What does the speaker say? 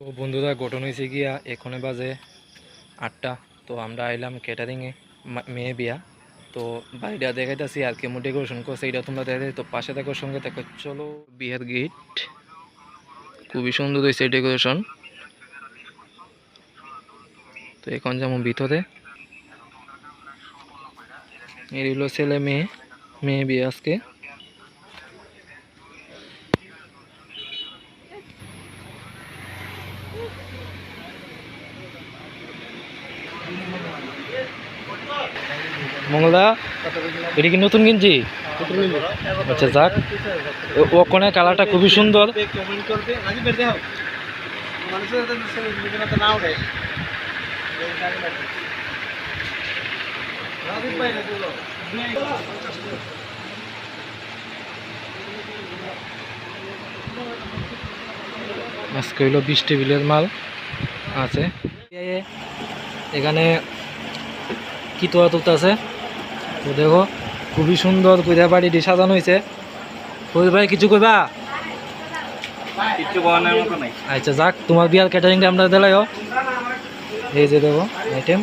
তো বন্ধুরা গঠন হয়েছে গিয়া এখানে বাজে 8টা। তো আমরা আইলাম ক্যাটারিংয়ে, মেয়ে বিয়া। তো বাড়িটা দেখাইতেছি আর কেমন ডেকোরেশন করছে এটা তোমরা দেখাই। তো পাশে থাকার সঙ্গে দেখো, চলো। বিয়ের গেট খুবই সুন্দর হয়েছে ডেকোরেশন। তো এখন যেমন ভিতরে এর হলো ছেলে মেয়ে, মেয়ে বিয়ে আজকে। মঙ্গলদা, এটা কি নতুন কিনছি? আচ্ছা যাক, ওখানে কালারটা খুবই সুন্দর। আজকে হইলো 20 টেবিলের মাল আছে এখানে। কি তোয়া তুলতে আছে তো দেখো, খুবই সুন্দর করে বাড়িটি সাজানো হয়েছে। ফরিদ ভাই কিছু কইবা? আচ্ছা যাক, তোমার বিয়ার ক্যাটারিংটা আমরা দিলাইও। এই যে দেখো আইটেম।